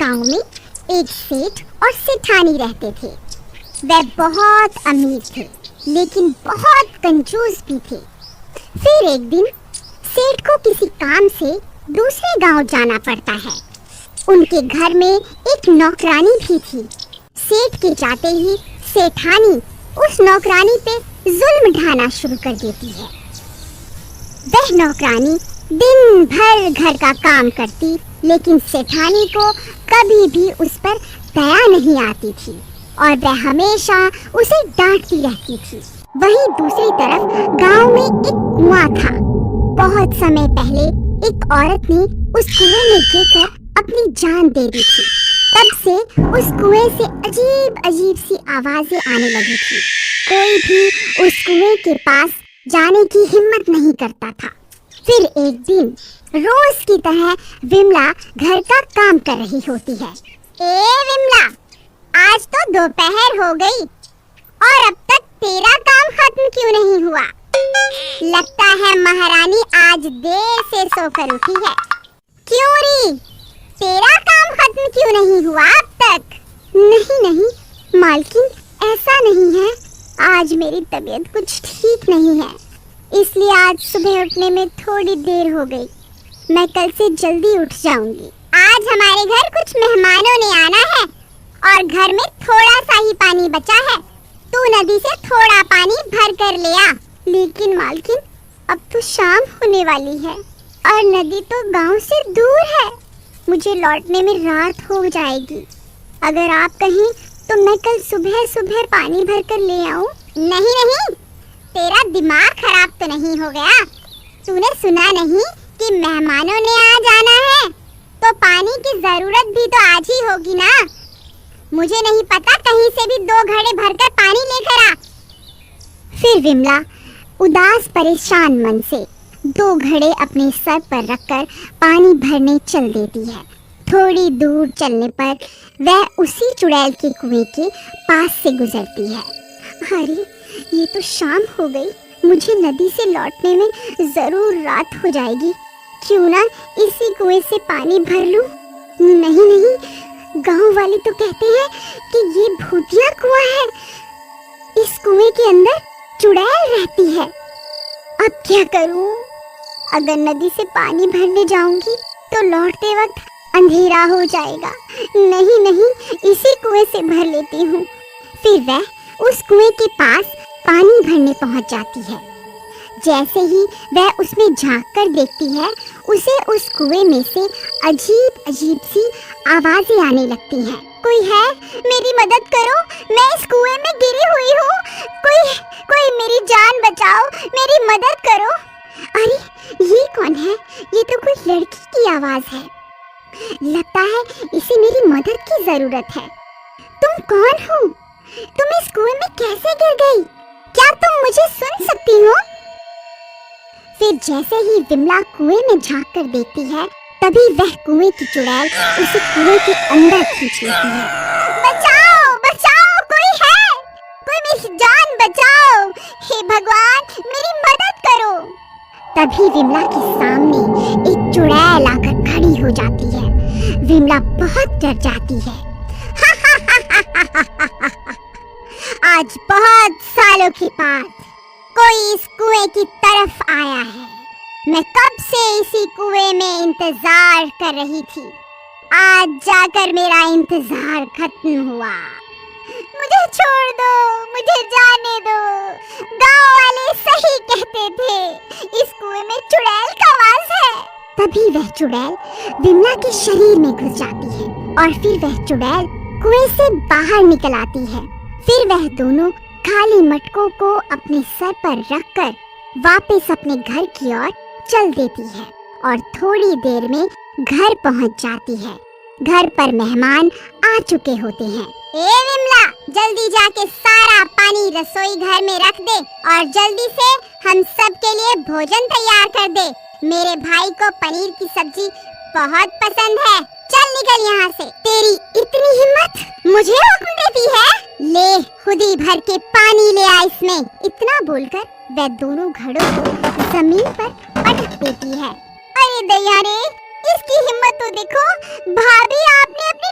गांव में एक सेठ और सेठानी रहते थे। वे बहुत अमीर थे लेकिन बहुत कंजूस भी थे। फिर एक दिन सेठ को किसी काम से दूसरे गांव जाना पड़ता है। उनके घर में एक नौकरानी भी थी। सेठ के जाते ही सेठानी उस नौकरानी पे जुल्म ढाना शुरू कर देती है। वह नौकरानी दिन भर घर का काम करती लेकिन सेठानी को कभी भी उस पर दया नहीं आती थी और वह हमेशा उसे डांटती रहती थी। वहीं दूसरी तरफ गांव में एक कुआं था। बहुत समय पहले एक औरत ने उस कुएं में गिरकर अपनी जान दे दी थी। तब से उस कुएं से अजीब अजीब सी आवाजें आने लगी थी। कोई भी उस कुएं के पास जाने की हिम्मत नहीं करता था। फिर एक दिन रोज की तरह विमला घर का काम कर रही होती है। ए विमला, आज तो दोपहर हो गई और अब तक तेरा काम खत्म क्यों नहीं हुआ? लगता है महारानी आज देर से सोकर उठी है। क्यों री, तेरा काम खत्म क्यों नहीं हुआ अब तक? नहीं मालकिन, ऐसा नहीं है। आज मेरी तबीयत कुछ ठीक नहीं है, इसलिए आज सुबह उठने में थोड़ी देर हो गई। मैं कल से जल्दी उठ जाऊंगी। आज हमारे घर कुछ मेहमानों ने आना है और घर में थोड़ा सा ही पानी बचा है। तू नदी से थोड़ा पानी भर कर ले आ। लेकिन मालकिन, अब तो शाम होने वाली है और नदी तो गांव से दूर है। मुझे लौटने में रात हो जाएगी। अगर आप कहें तो मैं कल सुबह सुबह पानी भर कर ले आऊं। नहीं, तेरा दिमाग खराब तो नहीं हो गया? तूने सुना नहीं कि मेहमानों ने आ जाना है, तो पानी की जरूरत भी तो आज ही होगी ना। मुझे नहीं पता, कहीं से भी 2 घड़े भरकर पानी लेकर आ। फिर विमला उदास परेशान मन से 2 घड़े अपने सर पर रखकर पानी भरने चल देती है। थोड़ी दूर चलने पर वह उसी चुड़ैल के कुएं के पास से गुजरती है। अरे, ये तो शाम हो गई। मुझे नदी से लौटने में जरूर रात हो जाएगी। क्यों ना इसी कुएं से पानी भर लूं? नहीं, गांव वाले तो कहते हैं कि ये भूतिया कुआं है। इस कुएं के अंदर चुड़ैल रहती है। अब क्या करूं? अगर नदी से पानी भरने जाऊंगी तो लौटते वक्त अंधेरा हो जाएगा। नहीं, इसी कुएं से भर लेती हूँ। फिर वह उस कुएं के पास पानी भरने पहुंच जाती है। जैसे ही वह उसमें झांक कर देखती है, उसे उस कुएं में से अजीब अजीब सी आवाजें आने लगती हैं। कोई है? मेरी मदद करो, मैं इस कुएं में गिरी हुई हूँ। कोई मेरी जान बचाओ, मेरी मदद करो। अरे, ये कौन है? ये तो कोई लड़की की आवाज है। लगता है इसे मेरी मदद की जरूरत है। तुम कौन हो? तुम इस कुएं में कैसे गिर गई? क्या तुम मुझे सुन सकती हो? फिर जैसे ही विमला कुएं में झांक कर देखती है, तभी वह कुएं की चुड़ैल उसे कुएं के अंदर खींच लेती है। बचाओ, कोई है? कोई मेरी जान बचाओ। हे भगवान, मेरी मदद करो। तभी विमला के सामने एक चुड़ैल आकर खड़ी हो जाती है। विमला बहुत डर जाती है। आज बहुत सालों के बाद कोई इस कुएं की तरफ आया है। मैं कब से इसी कुएं में इंतजार कर रही थी। आज जाकर मेरा इंतजार खत्म हुआ। मुझे छोड़ दो, मुझे जाने दो। गांव वाले सही कहते थे, इस कुएं में चुड़ैल का वास है। तभी वह चुड़ैल विमला के शरीर में घुस जाती है और फिर वह चुड़ैल कुएं से बाहर निकल आती है। फिर वह दोनों खाली मटकों को अपने सर पर रखकर वापस अपने घर की ओर चल देती है और थोड़ी देर में घर पहुंच जाती है। घर पर मेहमान आ चुके होते हैं। ए विमला, जल्दी जाके सारा पानी रसोई घर में रख दे और जल्दी से हम सब के लिए भोजन तैयार कर दे। मेरे भाई को पनीर की सब्जी बहुत पसंद है। चल निकल यहाँ से। तेरी इतनी हिम्मत, मुझे हुक्म देती है? ले, खुद ही भर के पानी ले आ इसमें। इतना बोलकर वह दोनों घड़ों को जमीन पर पटक देती है। अरे दया रे, इसकी हिम्मत तो देखो। भाभी, आपने अपनी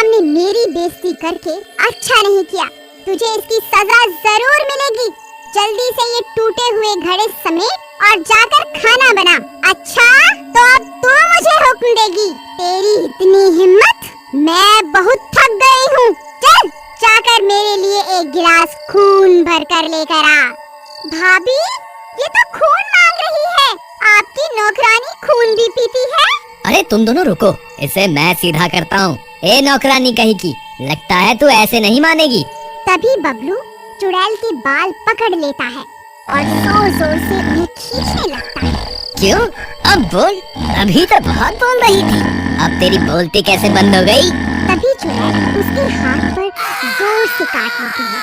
सामने मेरी बेइज्जती करके अच्छा नहीं किया। तुझे इसकी सजा जरूर मिलेगी। जल्दी से ये टूटे हुए घड़े समेट और जाकर खाना बना। अच्छा, तो अब तू मुझे हुक्म देगी? तेरी इतनी हिम्मत? मैं बहुत थक गई हूँ। चल जाकर मेरे लिए एक गिलास खून भर कर लेकर आ। भाभी, ये तो खून मांग रही है। आपकी नौकरानी खून भी पीती है? अरे तुम दोनों रुको, इसे मैं सीधा करता हूँ। ए नौकरानी कहीं की, लगता है तू ऐसे नहीं मानेगी। तभी बबलू चुड़ैल के बाल पकड़ लेता है और जोर जोर से उन्हें खींचने लगता है। क्यों? अब बोल, अभी तो बहुत बोल रही थी, अब तेरी बोलती कैसे बंद हो गई? तभी चुड़ैल उसके हाथ पर जोर से काट लेती है।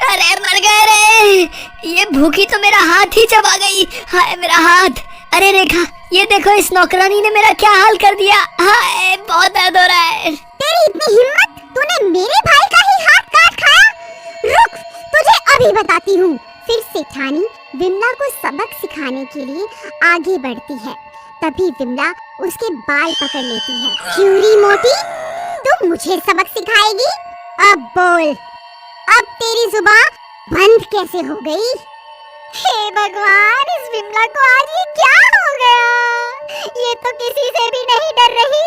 अरे मर गए रे, ये भूखी तो मेरा हाथ ही चबा गई। हाय मेरा हाथ। अरे रेखा, ये देखो इस नौकरानी ने मेरा क्या हाल कर दिया। हाय बहुत दर्द हो रहा है। तेरी इतनी हिम्मत, तूने मेरे भाई का ही हाथ काट खाया? रुक, तुझे अभी बताती हूँ। फिर सेठानी विमला को सबक सिखाने के लिए आगे बढ़ती है। तभी विमला उसके बाल पकड़ लेती है। क्यूरी मोटी, तू मुझे सबक सिखाएगी? अब बोल, अब तेरी जुबान बंद कैसे हो गई? हे भगवान, इस विमला को आज ये क्या हो गया? ये तो किसी से भी नहीं डर रही।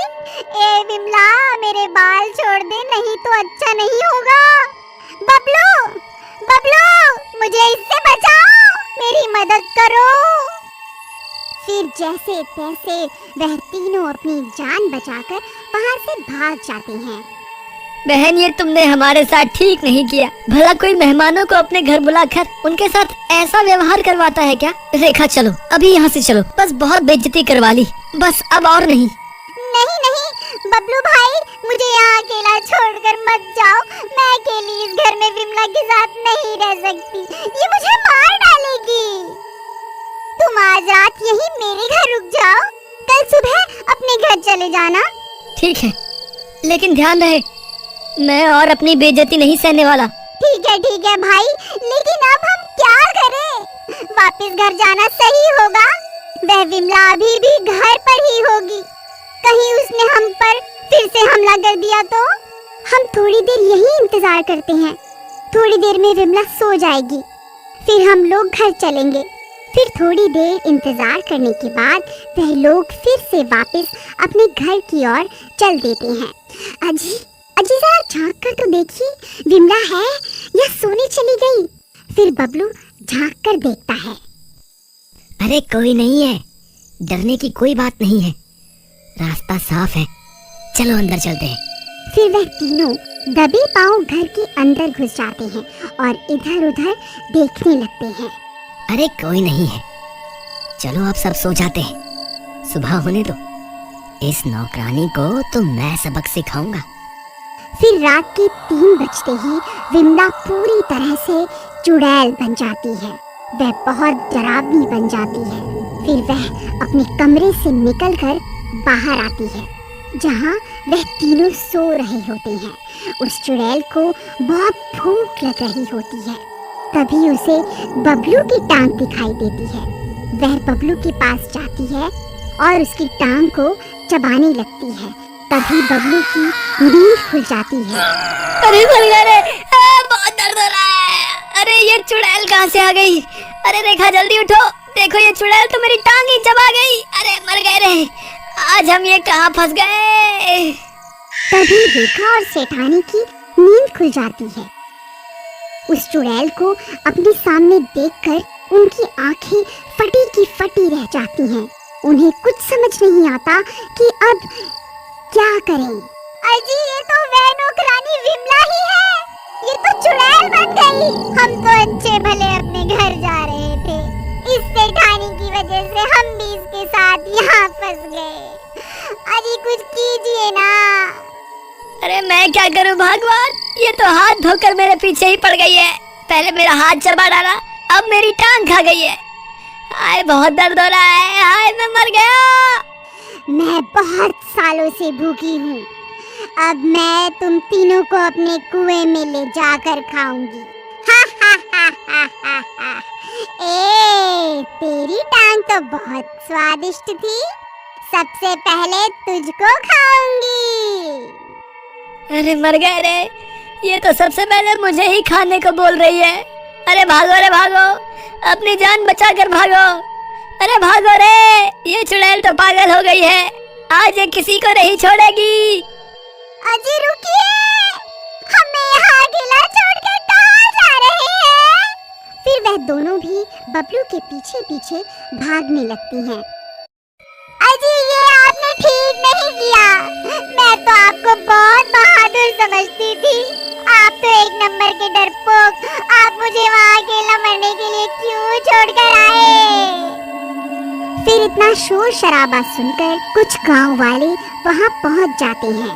ए विमला, मेरे बाल छोड़ दे, नहीं तो अच्छा नहीं होगा। बबलू, बबलू, मुझे इससे बचाओ, मेरी मदद करो। फिर जैसे तैसे वह तीनों अपनी जान बचाकर वहाँ से भाग जाते हैं। बहन, ये तुमने हमारे साथ ठीक नहीं किया। भला कोई मेहमानों को अपने घर बुलाकर उनके साथ ऐसा व्यवहार करवाता है क्या? रेखा चलो, अभी यहाँ से चलो। बस बहुत बेइज्जती करवा ली, बस अब और नहीं। नहीं नहीं बबलू भाई, मुझे यहाँ अकेला छोड़कर मत जाओ। मैं अकेली इस घर में विमला के साथ नहीं रह सकती, ये मुझे मार डालेगी। तुम आज रात यहीं मेरे घर रुक जाओ, कल सुबह अपने घर चले जाना। ठीक है, लेकिन ध्यान रहे, मैं और अपनी बेइज्जती नहीं सहने वाला। ठीक है भाई, लेकिन अब हम क्या करें? वापस घर जाना सही होगा। वह विमला अभी भी घर पर ही होगी। कहीं उसने हम पर फिर से हमला कर दिया तो? हम थोड़ी देर यहीं इंतजार करते हैं। थोड़ी देर में विमला सो जाएगी, फिर हम लोग घर चलेंगे। फिर थोड़ी देर इंतजार करने के बाद वह लोग फिर से वापस अपने घर की ओर चल देते हैं। अजी अजी, जरा झांक कर तो देखिए, विमला है या सोने चली गई? फिर बबलू झांक कर देखता है। अरे कोई नहीं है, डरने की कोई बात नहीं है, रास्ता साफ है, चलो अंदर चलते हैं। फिर वह तीनों दबे पांव घर के अंदर घुस जाते हैं और इधर उधर देखने लगते हैं। अरे कोई नहीं है, चलो अब सब सो जाते हैं, सुबह होने दो। इस नौकरानी को तो मैं सबक सिखाऊंगा। फिर रात के 3 बजते ही विमला पूरी तरह से चुड़ैल बन जाती है। वह बहुत डरावनी बन जाती है। फिर वह अपने कमरे से निकलकर बाहर आती है, जहाँ वह तीनों सो रहे होते हैं। उस चुड़ैल को बहुत भूख लग रही होती है। तभी उसे बबलू की टांग दिखाई देती है। वह बबलू के पास जाती है और उसकी टांग को चबाने लगती है। तभी बबलू की नींद खुल जाती है। अरे मर गया रे, बहुत दर्द हो रहा है। अरे ये चुड़ैल कहाँ से आ गई? अरे रेखा जल्दी उठो, देखो ये चुड़ैल तो मेरी टांग ही चबा गई। अरे मर गए रे, आज हम ये कहाँ फंस गए? तभी रेखा और सेठानी की नींद खुल जाती है। उस चुड़ैल को अपने सामने देखकर उनकी आंखें फटी की फटी रह जाती हैं। उन्हें कुछ समझ नहीं आता कि अब क्या करें। अजी, ये तो वह नौकरानी विमला ही है। ये तो चुड़ैल बन गई। हम तो अच्छे भले अपने घर जा रहे थे, इस सेठानी की वजह से हम भी इसके साथ यहाँ फंस गए। अजी कुछ कीजिए ना। अरे मैं क्या करूं भगवान, ये तो हाथ धोकर मेरे पीछे ही पड़ गई है। पहले मेरा हाथ चबा डाला, अब मेरी टांग खा गई है। हाय बहुत दर्द हो रहा है, हाय मैं मर गया। मैं बहुत सालों से भूखी हूँ। अब मैं तुम तीनों को अपने कुएं में ले जाकर खाऊंगी। हा हा हा हा हा हा। तेरी टांग तो बहुत स्वादिष्ट थी। सबसे पहले तुझको खाऊंगी। अरे मर गए रे, ये तो सबसे पहले मुझे ही खाने को बोल रही है। अरे भागो, अपनी जान बचा कर भागो। अरे भागो रे, ये चुड़ैल तो पागल हो गई है, आज ये किसी को नहीं छोड़ेगी। अजी रुकिए, हमें यहाँ अकेला छोड़कर कहाँ जा रहे हैं? फिर वह दोनों भी बबलू के पीछे पीछे भागने लगती हैं। अजी ये आपने ठीक नहीं किया, मैं तो आपको बहुत बहादुर समझती थी। आप तो एक नंबर के डरपोक, आप मुझे वहाँ अकेला मरने के लिए क्यों छोड़कर आए? फिर इतना शोर शराबा सुनकर कुछ गांव वाले वहाँ पहुँच जाते हैं।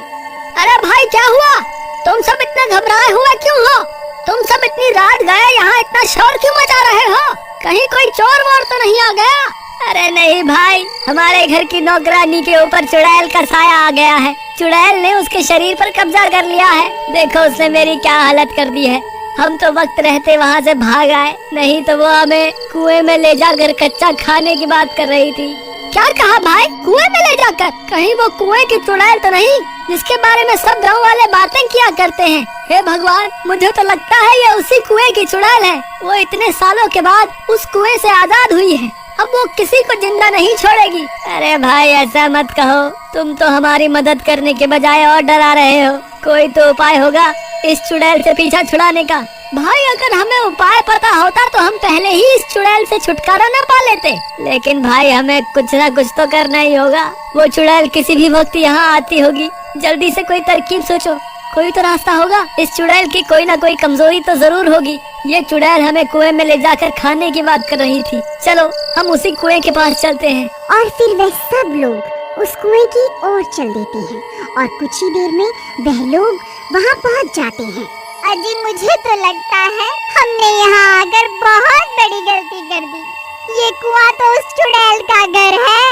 अरे भाई क्या हुआ? तुम सब इतना घबराए हुए क्यों हो? तुम सब इतनी रात गए यहाँ इतना शोर क्यों मचा रहे हो? कहीं कोई चोर वोर तो नहीं आ गया? अरे नहीं भाई, हमारे घर की नौकरानी के ऊपर चुड़ैल का साया आ गया है। चुड़ैल ने उसके शरीर पर कब्जा कर लिया है। देखो उसने मेरी क्या हालत कर दी है। हम तो वक्त रहते वहाँ से भाग आए, नहीं तो वो हमें कुएं में ले जाकर कच्चा खाने की बात कर रही थी। क्या कहा भाई? कुएं में ले जाकर? कहीं वो कुएं की चुड़ैल तो नहीं जिसके बारे में सब गाँव वाले बातें किया करते हैं? हे भगवान, मुझे तो लगता है ये उसी कुएं की चुड़ैल है। वो इतने सालों के बाद उस कुएं से आजाद हुई है, अब वो किसी को जिंदा नहीं छोड़ेगी। अरे भाई ऐसा मत कहो, तुम तो हमारी मदद करने के बजाय और डरा रहे हो। कोई तो उपाय होगा इस चुड़ैल से पीछा छुड़ाने का। भाई अगर हमें उपाय पता होता तो हम पहले ही इस चुड़ैल से छुटकारा न पा लेते। लेकिन भाई हमें कुछ ना कुछ तो करना ही होगा। वो चुड़ैल किसी भी वक्त यहाँ आती होगी, जल्दी से कोई तरकीब सोचो। कोई तो रास्ता होगा। इस चुड़ैल की कोई ना कोई कमजोरी तो जरूर होगी। ये चुड़ैल हमें कुएं में ले जाकर खाने की बात कर रही थी। चलो हम उसी कुएं के पास चलते हैं। और फिर वह सब लोग उस कुएं की ओर चल देते हैं और कुछ ही देर में वह लोग वहाँ पहुँच जाते हैं। अजी मुझे तो लगता है हमने यहाँ आकर बहुत बड़ी गलती कर दी। ये कुआं तो उस चुड़ैल का घर है,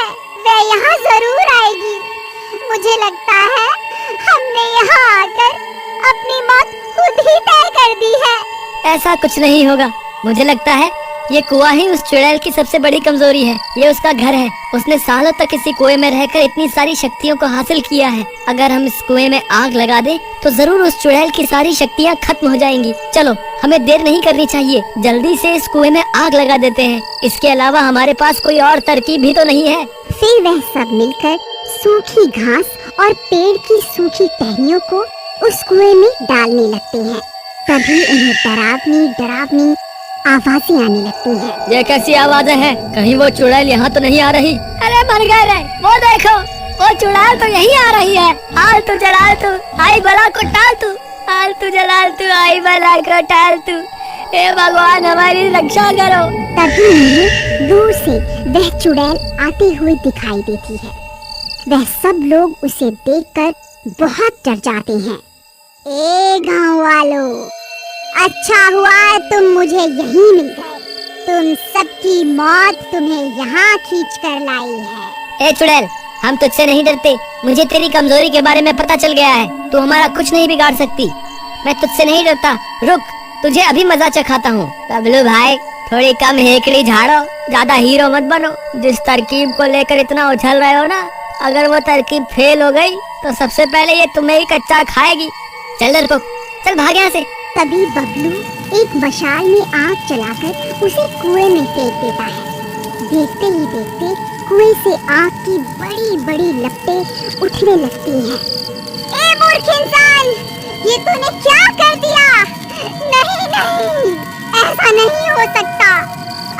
वह यहाँ जरूर आएगी। मुझे लगता है हमने यहाँ आकर अपनी मौत खुद ही तय कर दी है। ऐसा कुछ नहीं होगा, मुझे लगता है ये कुआं ही उस चुड़ैल की सबसे बड़ी कमजोरी है। ये उसका घर है। उसने सालों तक इसी कुएं में रहकर इतनी सारी शक्तियों को हासिल किया है। अगर हम इस कुएं में आग लगा दें तो जरूर उस चुड़ैल की सारी शक्तियाँ खत्म हो जाएंगी। चलो हमें देर नहीं करनी चाहिए, जल्दी से इस कुएं में आग लगा देते हैं। इसके अलावा हमारे पास कोई और तरकीब भी तो नहीं है। फिर वह सब मिलकर सूखी घास और पेड़ की सूखी टहनियों को उस कुएं में डालने लगते हैं। तभी उन्हें डरावनी आवाजें आने लगती हैं। ये कैसी आवाजें हैं? कहीं वो चुड़ैल यहाँ तो नहीं आ रही? अरे मर गए रे, वो देखो वो चुड़ैल तो यहीं आ रही है। हाल तू जलाल तू, आई बला को टाल तू, हाल तू जलाल तू, आई बला को टाल तू। हे भगवान हमारी रक्षा करो। तभी उन्हें दूर से वह चुड़ैल आते हुए दिखाई देती है। वह सब लोग उसे देखकर बहुत डर जाते हैं। ए गाँव वालों, अच्छा हुआ तुम मुझे यहीं मिल गए। तुम सबकी मौत तुम्हें यहाँ खींच कर लाई है। ए चुड़ैल, हम तुझसे नहीं डरते। मुझे तेरी कमजोरी के बारे में पता चल गया है। तू हमारा कुछ नहीं बिगाड़ सकती। मैं तुझसे नहीं डरता। रुक, तुझे अभी मजा चखाता हूँ। बबलू भाई थोड़ी कम हेकड़ी झाड़ो, ज्यादा हीरो मत बनो। जिस तरकीब को लेकर इतना उछल रहे हो ना, अगर वो तरकीब फेल हो गई तो सबसे पहले ये तुम्हें ही कच्चा खाएगी। चल डरपोक, चल भाग यहाँ से। तभी बबलू एक मशाल में आग जलाकर उसे कुएं में फेंक देता है। देखते ही देखते कुएं से आग की बड़ी बड़ी लपटें उठने लगती हैं। ए मूर्ख इंसान, ये तूने क्या कर दिया? नहीं नहीं, ऐसा नहीं हो सकता।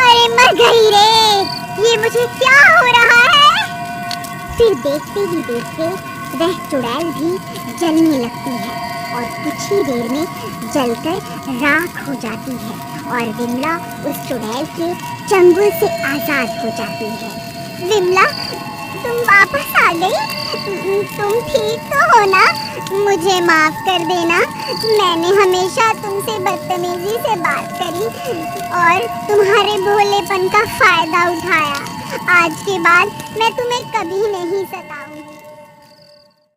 अरे मर गई रे, ये मुझे क्या हो रहा है? फिर देखते ही देखते वह चुड़ैल भी जलने लगती है और कुछ ही देर में जलकर राख हो जाती है और विमला उस चुड़ैल के चंगुल से आजाद हो जाती है। विमला, तुम वापस आ गई? तुम ठीक तो हो ना? मुझे माफ कर देना, मैंने हमेशा तुमसे बदतमीजी से बात करी और तुम्हारे भोलेपन का फायदा उठाया। आज के बाद मैं तुम्हें कभी नहीं सता।